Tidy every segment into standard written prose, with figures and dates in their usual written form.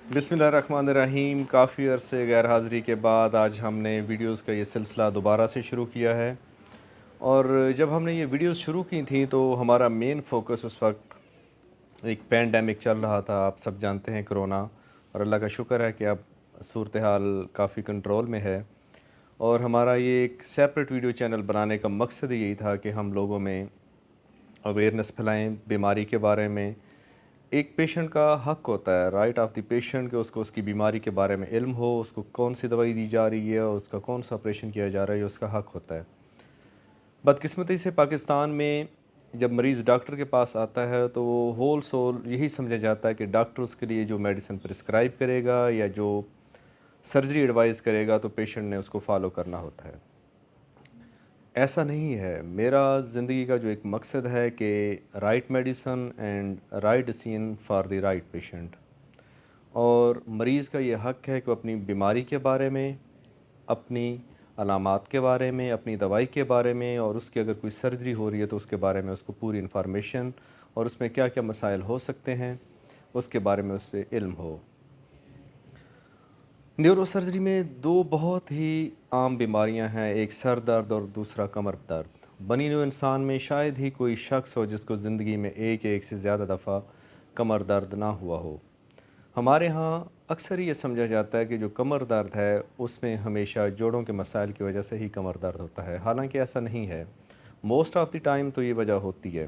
बिस्मिल्लाहिर्रहमानिर्रहीम। काफ़ी अरसे गैर हाज़िरी के बाद आज हमने वीडियोस का ये सिलसिला दोबारा से शुरू किया है। और जब हमने ये वीडियोस शुरू की थी तो हमारा मेन फ़ोकस उस वक्त एक पैंडेमिक चल रहा था, आप सब जानते हैं, कोरोना। और अल्लाह का शुक्र है कि अब सूरत हाल काफ़ी कंट्रोल में है। और हमारा ये एक सेपरेट वीडियो चैनल बनाने का मकसद यही था कि हम लोगों में अवेयरनेस फैलाएँ बीमारी के बारे में। एक पेशेंट का हक होता है, राइट ऑफ द पेशेंट, कि उसको उसकी बीमारी के बारे में इल्म हो, उसको कौन सी दवाई दी जा रही है, उसका कौन सा ऑपरेशन किया जा रहा है, ये उसका हक होता है। बदकिस्मती से पाकिस्तान में जब मरीज़ डॉक्टर के पास आता है तो वो होल सोल यही समझा जाता है कि डॉक्टर उसके लिए जो मेडिसिन प्रिस्क्राइब करेगा या जो सर्जरी एडवाइस करेगा तो पेशेंट ने उसको फॉलो करना होता है। ऐसा नहीं है। मेरा ज़िंदगी का जो एक मकसद है कि right medicine and right decision for the right patient. और मरीज़ का ये हक है कि वो अपनी बीमारी के बारे में, अपनी अलामात के बारे में, अपनी दवाई के बारे में, और उसकी अगर कोई सर्जरी हो रही है तो उसके बारे में उसको पूरी इन्फॉर्मेशन और उसमें क्या क्या मसाइल हो सकते हैं उसके बारे में उस पर इल्म हो। न्यूरो सर्जरी में दो बहुत ही आम बीमारियां हैं, एक सर दर्द और दूसरा कमर दर्द। बनी हुए इंसान में शायद ही कोई शख्स हो जिसको ज़िंदगी में एक से ज़्यादा दफ़ा कमर दर्द ना हुआ हो। हमारे यहाँ अक्सर ये समझा जाता है कि जो कमर दर्द है उसमें हमेशा जोड़ों के मसाइल की वजह से ही कमर दर्द होता है, हालांकि ऐसा नहीं है। मोस्ट ऑफ़ द टाइम तो ये वजह होती है।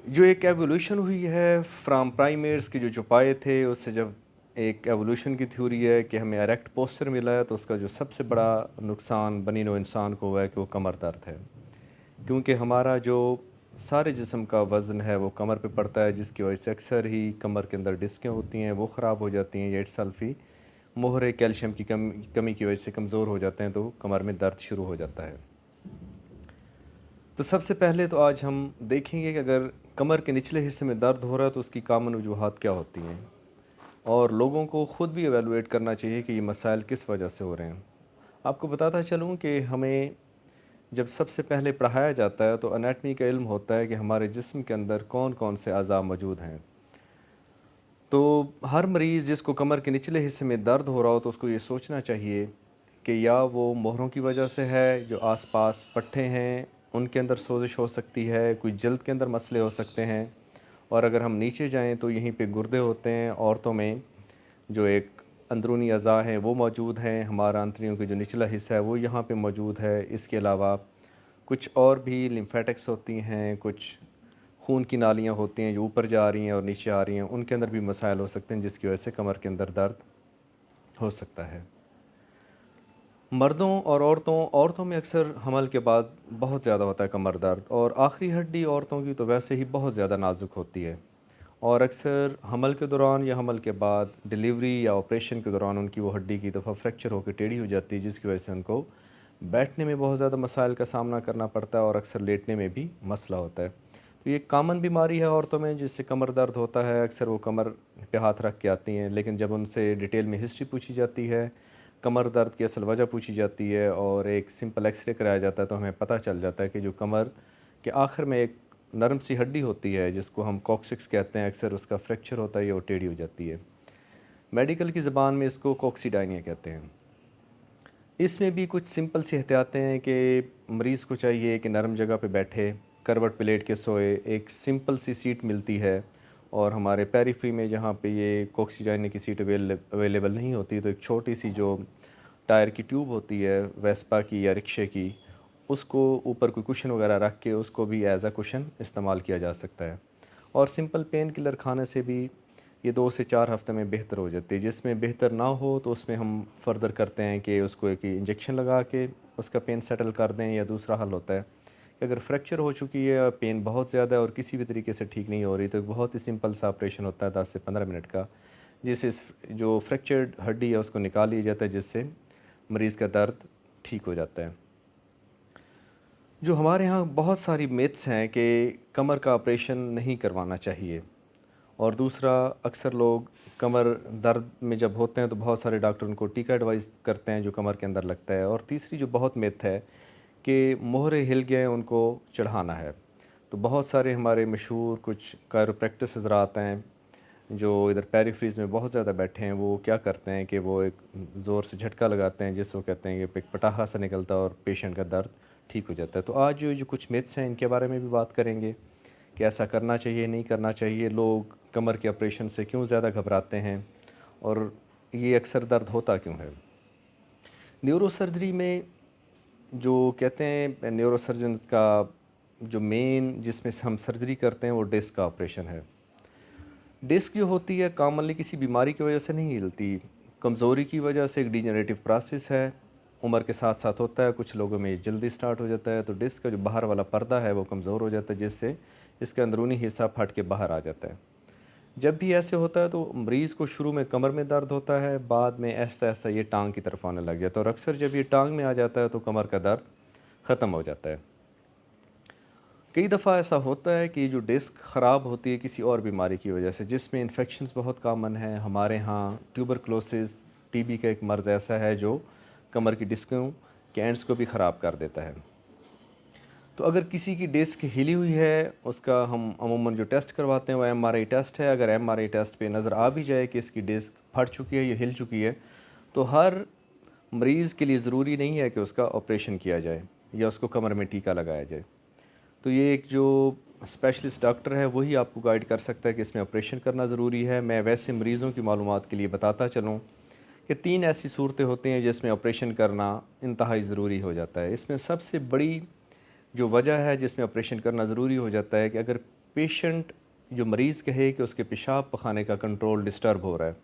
जो एक एवोल्यूशन हुई है फ्राम प्राइमेट्स की, जो चौपाए थे, उससे जब एक एवोल्यूशन की थ्योरी है कि हमें एरेक्ट पोस्चर मिला है, तो उसका जो सबसे बड़ा नुकसान बनी नौ इंसान को हुआ है कि वो कमर दर्द है। क्योंकि हमारा जो सारे जिस्म का वज़न है वो कमर पे पड़ता है, जिसकी वजह से अक्सर ही कमर के अंदर डिस्कें होती हैं, वो ख़राब हो जाती हैं, या इटसेल्फ ही मोहरे कैल्शियम की कमी की वजह से कमज़ोर हो जाते हैं, तो कमर में दर्द शुरू हो जाता है। तो सबसे पहले तो आज हम देखेंगे कि अगर कमर के निचले हिस्से में दर्द हो रहा है तो उसकी कामन वजूहात क्या होती हैं, और लोगों को ख़ुद भी एवेलुएट करना चाहिए कि ये मसाइल किस वजह से हो रहे हैं। आपको बताता चलूँ कि हमें जब सबसे पहले पढ़ाया जाता है तो एनाटमी का इल्म होता है कि हमारे जिस्म के अंदर कौन कौन से अज़ा मौजूद हैं। तो हर मरीज़ जिसको कमर के निचले हिस्से में दर्द हो रहा हो तो उसको ये सोचना चाहिए कि या वो मोहरों की वजह से है, जो आसपास पट्टे हैं उनके अंदर सोजिश हो सकती है, कोई जल्द के अंदर मसले हो सकते हैं। और अगर हम नीचे जाएं तो यहीं पे गुर्दे होते हैं औरतों में, जो एक अंदरूनी अज़ा हैं वो मौजूद हैं, हमारा आंतड़ियों का जो निचला हिस्सा है वो यहाँ पे मौजूद है। इसके अलावा कुछ और भी लिम्फेटिक्स होती हैं, कुछ खून की नालियाँ होती हैं जो ऊपर जा रही हैं और नीचे आ रही हैं, उनके अंदर भी मसाइल हो सकते हैं जिसकी वजह से कमर के अंदर दर्द हो सकता है। मर्दों और औरतों में अक्सर हमल के बाद बहुत ज़्यादा होता है कमर दर्द, और आखिरी हड्डी औरतों की तो वैसे ही बहुत ज़्यादा नाजुक होती है। और अक्सर हमल के दौरान या हमल के बाद डिलीवरी या ऑपरेशन के दौरान उनकी वो हड्डी की दफ़ा फ्रैक्चर होकर टेढ़ी हो जाती है, जिसकी वजह से उनको बैठने में बहुत ज़्यादा मसाइल का सामना करना पड़ता है, और अक्सर लेटने में भी मसला होता है। तो ये कॉमन बीमारी है औरतों में जिससे कमर दर्द होता है। अक्सर वो कमर पे हाथ रख के आती हैं, लेकिन जब उनसे डिटेल में हिस्ट्री पूछी जाती है, कमर दर्द की असल वजह पूछी जाती है और एक सिंपल एक्सरे कराया जाता है, तो हमें पता चल जाता है कि जो कमर के आखिर में एक नरम सी हड्डी होती है जिसको हम कॉक्सिक्स कहते हैं, अक्सर उसका फ्रैक्चर होता है या वो टेढ़ी हो जाती है। मेडिकल की ज़बान में इसको कॉक्सीडाइनिया कहते हैं। इसमें भी कुछ सिंपल सी एहतियातें हैं कि मरीज़ को चाहिए कि नरम जगह पे बैठे, करवट पे लेट के सोए, एक सिंपल सी सीट मिलती है। और हमारे पेरिफेरी में जहाँ पे ये कॉक्सीडाइनिया की सीट अवेलेबल नहीं होती, तो एक छोटी सी जो टायर की ट्यूब होती है वेस्पा की या रिक्शे की, उसको ऊपर कोई कुशन वगैरह रख के उसको भी एज अ कुशन इस्तेमाल किया जा सकता है। और सिंपल पेन किलर खाने से भी ये 2 से 4 हफ्ते में बेहतर हो जाती है। जिसमें बेहतर ना हो तो उसमें हम फर्दर करते हैं कि उसको एक इंजेक्शन लगा के उसका पेन सेटल कर दें, या दूसरा हल होता है कि अगर फ्रैक्चर हो चुकी है, पेन बहुत ज़्यादा है और किसी भी तरीके से ठीक नहीं हो रही, तो एक बहुत ही सिंपल सा ऑपरेशन होता है 10 से 15 मिनट का, जिससे जो फ्रैक्चर्ड हड्डी है उसको निकाल लिया जाता है, जिससे मरीज़ का दर्द ठीक हो जाता है। जो हमारे यहाँ बहुत सारी मिथ्स हैं कि कमर का ऑपरेशन नहीं करवाना चाहिए। और दूसरा, अक्सर लोग कमर दर्द में जब होते हैं तो बहुत सारे डॉक्टर उनको टीका एडवाइस करते हैं जो कमर के अंदर लगता है। और तीसरी जो बहुत मिथ है कि मोहरे हिल गए हैं उनको चढ़ाना है। तो बहुत सारे हमारे मशहूर कुछ कायरोप्रैक्टिस हज़रात हैं, जो इधर पेरिफेरीज़ में बहुत ज़्यादा बैठे हैं, वो क्या करते हैं कि वो एक ज़ोर से झटका लगाते हैं, जिसको कहते हैं कि एक पटाखा सा निकलता है और पेशेंट का दर्द ठीक हो जाता है। तो आज जो जो कुछ मिथ्स हैं, इनके बारे में भी बात करेंगे कि ऐसा करना चाहिए, नहीं करना चाहिए, लोग कमर के ऑपरेशन से क्यों ज़्यादा घबराते हैं और ये अक्सर दर्द होता क्यों है। न्यूरोसर्जरी में जो कहते हैं न्यूरोसर्जन्स का जो मेन जिसमें से हम सर्जरी करते हैं वो डिस्क का ऑपरेशन है। डिस्क जो होती है कॉमनली किसी बीमारी की वजह से नहीं हिलती, कमज़ोरी की वजह से एक डिजेनरेटिव प्रोसेस है, उम्र के साथ साथ होता है, कुछ लोगों में ये जल्दी स्टार्ट हो जाता है। तो डिस्क का जो बाहर वाला पर्दा है वो कमज़ोर हो जाता है, जिससे इसका अंदरूनी हिस्सा फट के बाहर आ जाता है। जब भी ऐसे होता है तो मरीज़ को शुरू में कमर में दर्द होता है, बाद में ऐसा-ऐसा ये टाँग की तरफ आने लग जाता है और अक्सर जब ये टाँग में आ जाता है तो कमर का दर्द ख़त्म हो जाता है। कई दफ़ा ऐसा होता है कि जो डिस्क ख़राब होती है किसी और बीमारी की वजह से, जिसमें इन्फेक्शंस बहुत कॉमन है। हमारे यहाँ ट्यूबरकुलोसिस, टीबी का एक मर्ज़ ऐसा है जो कमर की डिस्कों के एंड्स को भी ख़राब कर देता है। तो अगर किसी की डिस्क हिली हुई है, उसका हम अमूमन जो टेस्ट करवाते हैं वो एमआरआई टेस्ट है। अगर एमआरआई टेस्ट पे नज़र आ भी जाए कि इसकी डिस्क फट चुकी है या हिल चुकी है, तो हर मरीज़ के लिए ज़रूरी नहीं है कि उसका ऑपरेशन किया जाए या उसको कमर में टीका लगाया जाए। तो ये एक जो स्पेशलिस्ट डॉक्टर है वही आपको गाइड कर सकता है कि इसमें ऑपरेशन करना ज़रूरी है। मैं वैसे मरीज़ों की मालूमात के लिए बताता चलूँ कि 3 ऐसी सूरतें होती हैं जिसमें ऑपरेशन करना इंतहाई ज़रूरी हो जाता है। इसमें सबसे बड़ी जो वजह है जिसमें ऑपरेशन करना ज़रूरी हो जाता है कि अगर पेशेंट जो मरीज़ कहे कि उसके पेशाब पखाने का कंट्रोल डिस्टर्ब हो रहा है,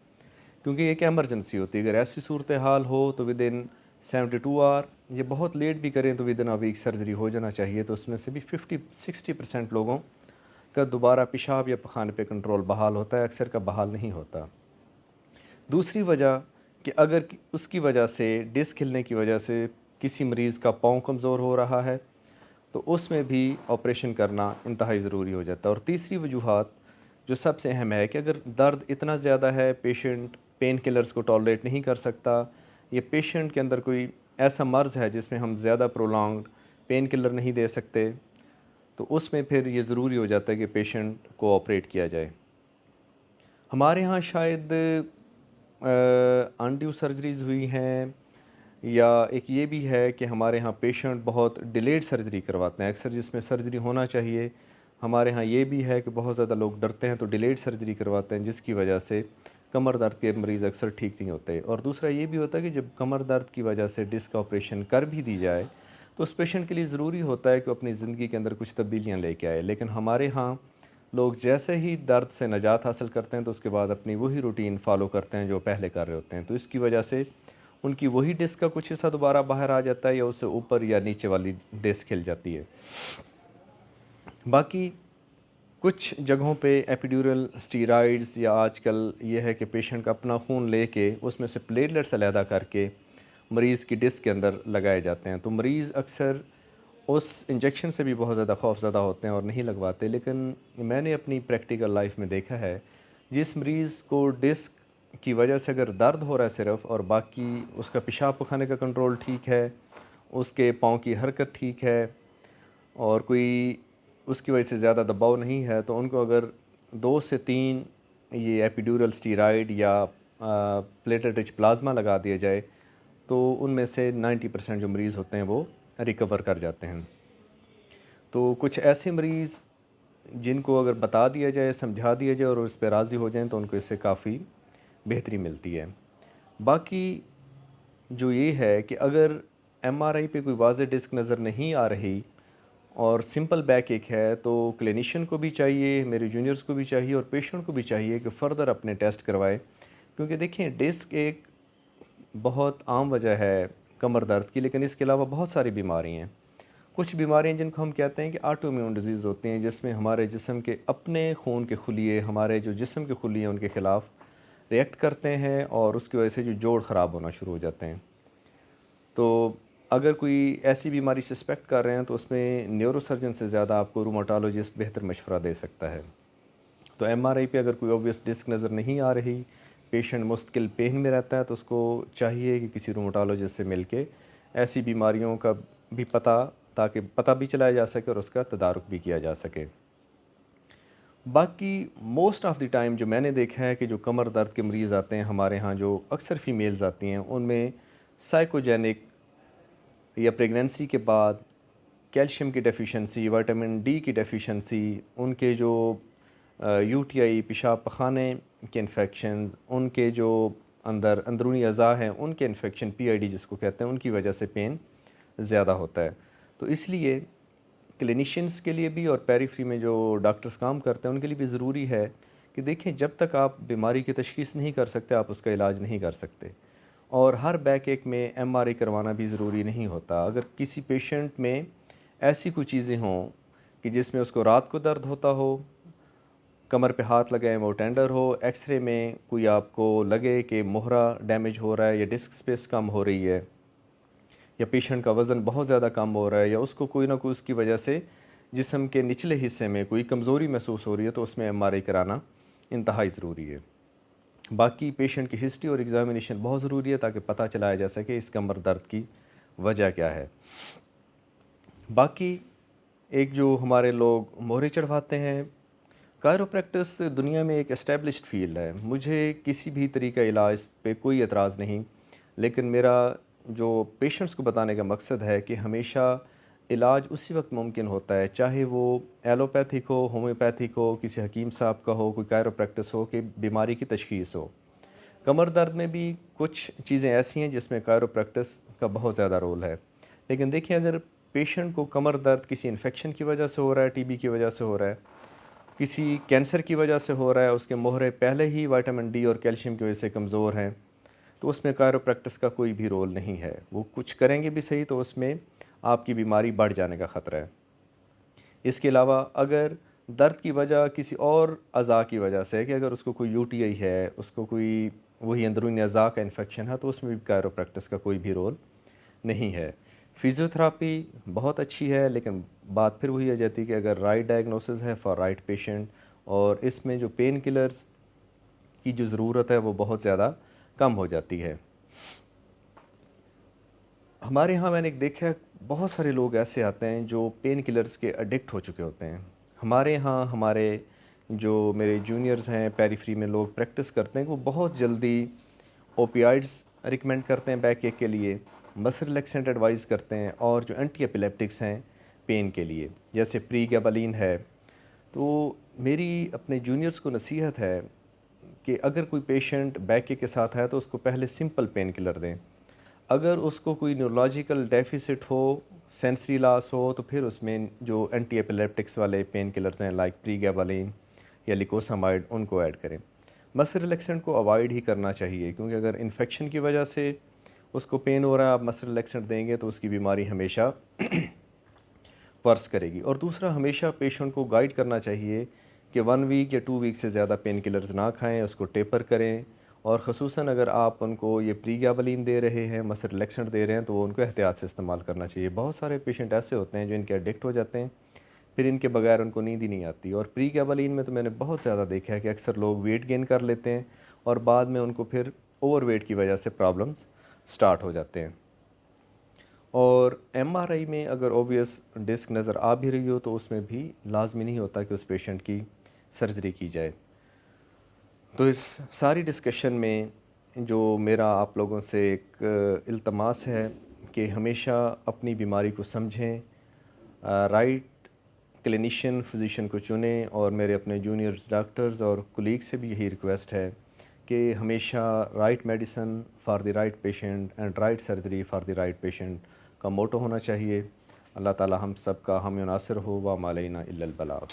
क्योंकि एक इमरजेंसी होती है। अगर ऐसी सूरत हाल हो तो विद इन 72 आवर, ये बहुत लेट भी करें तो within a week surgery हो जाना चाहिए। तो उसमें से भी 50-60% लोगों का दोबारा पेशाब या पखाने पे कंट्रोल बहाल होता है, अक्सर का बहाल नहीं होता। दूसरी वजह कि अगर उसकी वजह से डिस्क हिलने की वजह से किसी मरीज़ का पाँव कमज़ोर हो रहा है, तो उसमें भी ऑपरेशन करना इंतहाई ज़रूरी हो जाता है। और तीसरी वजूहात जो सबसे अहम है कि अगर दर्द इतना ज़्यादा है, पेशेंट पेन किलर्स को टॉलरेट नहीं कर सकता, या पेशेंट के अंदर कोई ऐसा मर्ज़ है जिसमें हम ज़्यादा प्रोलॉन्ग्ड पेन किलर नहीं दे सकते, तो उसमें फिर ये ज़रूरी हो जाता है कि पेशेंट को ऑपरेट किया जाए। हमारे यहाँ शायद अनड्यू सर्जरीज़ हुई हैं, या एक ये भी है कि हमारे यहाँ पेशेंट बहुत डिलेड सर्जरी करवाते हैं। अक्सर जिसमें सर्जरी होना चाहिए, हमारे यहाँ ये भी है कि बहुत ज़्यादा लोग डरते हैं तो डिलेड सर्जरी करवाते हैं, जिसकी वजह से कमर दर्द के मरीज़ अक्सर ठीक नहीं होते। और दूसरा ये भी होता है कि जब कमर दर्द की वजह से डिस्क का ऑपरेशन कर भी दी जाए, तो उस पेशेंट के लिए ज़रूरी होता है कि वो अपनी ज़िंदगी के अंदर कुछ तब्दीलियाँ लेके आए। लेकिन हमारे यहाँ लोग जैसे ही दर्द से निजात हासिल करते हैं तो उसके बाद अपनी वही रूटीन फ़ॉलो करते हैं जो पहले कर रहे होते हैं। तो इसकी वजह से उनकी वही डिस्क का कुछ हिस्सा दोबारा बाहर आ जाता है, या उससे ऊपर या नीचे वाली डिस्क हिल जाती है। बाकी कुछ जगहों पे एपिड्यूरल स्टीरॉइड्स, या आजकल ये है कि पेशेंट का अपना खून लेके उसमें से प्लेटलेट्स अलहदा करके मरीज़ की डिस्क के अंदर लगाए जाते हैं। तो मरीज़ अक्सर उस इंजेक्शन से भी बहुत ज़्यादा खौफज़दा होते हैं और नहीं लगवाते। लेकिन मैंने अपनी प्रैक्टिकल लाइफ में देखा है, जिस मरीज़ को डिस्क की वजह से अगर दर्द हो रहा है सिर्फ़, और बाकी उसका पेशाब पखाने का कंट्रोल ठीक है, उसके पाँव की हरकत ठीक है और कोई उसकी वजह से ज़्यादा दबाव नहीं है, तो उनको अगर 2 से 3 ये एपिड्यूरल स्टीरॉइड या प्लेटलेट रिच प्लाज़्मा लगा दिया जाए, तो उनमें से 90% जो मरीज़ होते हैं वो रिकवर कर जाते हैं। तो कुछ ऐसे मरीज़ जिनको अगर बता दिया जाए, समझा दिया जाए और उस पे राज़ी हो जाएँ, तो उनको इससे काफ़ी बेहतरी मिलती है। बाकी जो ये है कि अगर एमआरआई पे कोई वाज़ेह डिस्क नज़र नहीं आ रही और सिंपल बैक एक है, तो क्लिनिशियन को भी चाहिए, मेरे जूनियर्स को भी चाहिए और पेशेंट को भी चाहिए कि फ़र्दर अपने टेस्ट करवाएँ। क्योंकि देखिए, डिस्क एक बहुत आम वजह है कमर दर्द की, लेकिन इसके अलावा बहुत सारी बीमारी हैं। कुछ बीमारियाँ जिनको हम कहते हैं कि ऑटो इम्यून डिज़ीज़ होती हैं, जिसमें हमारे जिस्म के अपने खून के खुलिये, हमारे जो जिस्म के खुलिये हैं उनके ख़िलाफ़ रिएक्ट करते हैं और उसकी वजह से जो जोड़ ख़राब होना शुरू हो जाते हैं। तो अगर कोई ऐसी बीमारी सस्पेक्ट कर रहे हैं तो उसमें न्यूरोसर्जन से ज़्यादा आपको रूमेटोलॉजिस्ट बेहतर मशवरा दे सकता है। तो एमआरआई पे अगर कोई ऑब्वियस डिस्क नज़र नहीं आ रही, पेशेंट मुस्तकिल पेन में रहता है, तो उसको चाहिए कि किसी रूमेटोलॉजिस्ट से मिलके ऐसी बीमारियों का भी पता, ताकि पता भी चलाया जा सके और उसका तदारुक भी किया जा सके। बाकी मोस्ट ऑफ़ द टाइम जो मैंने देखा है कि जो कमर दर्द के मरीज़ आते हैं हमारे यहाँ, जो अक्सर फ़ीमेल्स आती हैं, उनमें साइकोजेनिक या प्रेगनेंसी के बाद कैल्शियम की डेफ़िशिएंसी, विटामिन डी की डेफ़िशिएंसी, उनके जो यूटीआई पेशाब पखाने के इन्फेक्शंस, उनके जो अंदरूनी अज़ा हैं उनके इन्फेक्शन पीआईडी जिसको कहते हैं, उनकी वजह से पेन ज़्यादा होता है। तो इसलिए क्लिनिशियंस के लिए भी और पेरिफेरी में जो डॉक्टर्स काम करते हैं उनके लिए भी ज़रूरी है कि देखें, जब तक आप बीमारी की तशख़ीस नहीं कर सकते आप उसका इलाज नहीं कर सकते। और हर बैक एक में एमआरआई करवाना भी ज़रूरी नहीं होता। अगर किसी पेशेंट में ऐसी कोई चीज़ें हों कि जिसमें उसको रात को दर्द होता हो, कमर पे हाथ लगाएं वो टेंडर हो, एक्सरे में कोई आपको लगे कि मोहरा डैमेज हो रहा है या डिस्क स्पेस कम हो रही है या पेशेंट का वज़न बहुत ज़्यादा कम हो रहा है या उसको कोई ना कोई उसकी वजह से जिस्म के निचले हिस्से में कोई कमज़ोरी महसूस हो रही है, तो उसमें एमआरआई कराना इंतहाई ज़रूरी है। बाकी पेशेंट की हिस्ट्री और एग्ज़ामिनेशन बहुत ज़रूरी है ताकि पता चलाया जा सके इस कमर दर्द की वजह क्या है। बाकी एक जो हमारे लोग मोहरे चढ़वाते हैं, कायरोप्रैक्टिस दुनिया में एक एस्टेब्लिश्ड फ़ील्ड है। मुझे किसी भी तरीक़ा इलाज पे कोई एतराज़ नहीं, लेकिन मेरा जो पेशेंट्स को बताने का मकसद है कि हमेशा इलाज उसी वक्त मुमकिन होता है, चाहे वो एलोपैथिक हो, होम्योपैथिक हो, किसी हकीम साहब का हो, कोई कायरोप्रैक्टिस हो, कि बीमारी की तशख़ीस हो। कमर दर्द में भी कुछ चीज़ें ऐसी हैं जिसमें कायरोप्रैक्टिस का बहुत ज़्यादा रोल है। लेकिन देखिए, अगर पेशेंट को कमर दर्द किसी इन्फेक्शन की वजह से हो रहा है, टीबी की वजह से हो रहा है, किसी कैंसर की वजह से हो रहा है, उसके मोहरे पहले ही विटामिन डी और कैल्शियम की वजह से कमज़ोर हैं, तो उसमें कायरोप्रैक्टिस का कोई भी रोल नहीं है। वो कुछ करेंगे भी सही तो उसमें आपकी बीमारी बढ़ जाने का ख़तरा है। इसके अलावा अगर दर्द की वजह किसी और अज़ा की वजह से है, कि अगर उसको कोई यूटीआई है, उसको कोई वही अंदरूनी अज़ा का इन्फेक्शन है, तो उसमें भी कायरोप्रैक्टिस का कोई भी रोल नहीं है। फ़िज़ियोथेरेपी बहुत अच्छी है, लेकिन बात फिर वही आ जाती है कि अगर राइट डायग्नोसिस है फॉर राइट पेशेंट, और इसमें जो पेन किलर्स की जो ज़रूरत है वो बहुत ज़्यादा कम हो जाती है। हमारे यहाँ मैंने देखा है, बहुत सारे लोग ऐसे आते हैं जो पेन किलर्स के एडिक्ट हो चुके होते हैं। हमारे यहाँ हमारे जो मेरे जूनियर्स हैं पेरिफेरी में लोग प्रैक्टिस करते हैं, वो बहुत जल्दी ओपियाइड्स रिकमेंड करते हैं बैक एक के लिए, मसल रिलैक्सेंट एडवाइस करते हैं, और जो एंटी एपिलेप्टिक्स हैं पेन के लिए, जैसे प्रीगैबालिन है। तो मेरी अपने जूनियर्स को नसीहत है कि अगर कोई पेशेंट बैक के साथ है तो उसको पहले सिंपल पेन किलर दें। अगर उसको कोई न्यूरोलॉजिकल डेफिसिट हो, सेंसरी लॉस हो, तो फिर उसमें जो एंटी एपिलेप्टिक्स वाले पेन किलर्स हैं लाइक प्रीगैबालिन या लिकोसामाइड, उनको ऐड करें। मसल रिलैक्सेंट को अवॉइड ही करना चाहिए, क्योंकि अगर इन्फेक्शन की वजह से उसको पेन हो रहा है, आप मसल रिलैक्सेंट देंगे तो उसकी बीमारी हमेशा वर्स करेगी। और दूसरा, हमेशा पेशेंट को गाइड करना चाहिए कि 1 वीक या 2 वीक से ज़्यादा पेन किलर्स ना खाएँ, उसको टेपर करें। और ख़ुसूसन अगर आप उनको ये प्रीगैबालिन दे रहे हैं, मसल रिलैक्सेंट दे रहे हैं, तो वो उनको एहतियात से इस्तेमाल करना चाहिए। बहुत सारे पेशेंट ऐसे होते हैं जो इनके एडिक्ट हो जाते हैं, फिर इनके बगैर उनको नींद ही नहीं आती। और प्रीगैबालिन में तो मैंने बहुत ज़्यादा देखा है कि अक्सर लोग वेट गेन कर लेते हैं और बाद में उनको फिर ओवरवेट की वजह से प्रॉब्लम्स स्टार्ट हो जाते हैं। और एमआरआई में अगर ऑब्वियस डिस्क नज़र आ भी रही हो, तो उसमें भी लाज़मी नहीं होता कि उस पेशेंट की सर्जरी की जाए। तो इस सारी डिस्कशन में जो मेरा आप लोगों से एक इल्तमास है कि हमेशा अपनी बीमारी को समझें, राइट क्लिनिशियन फिजिशियन को चुनें, और मेरे अपने जूनियर्स डॉक्टर्स और कुलीग से भी यही रिक्वेस्ट है कि हमेशा right medicine for the right patient and right surgery for the right patient का मोटो होना चाहिए। अल्लाह ताला हम सब का हामी नासिर हो, व मा अलैना इल्लल बलाग।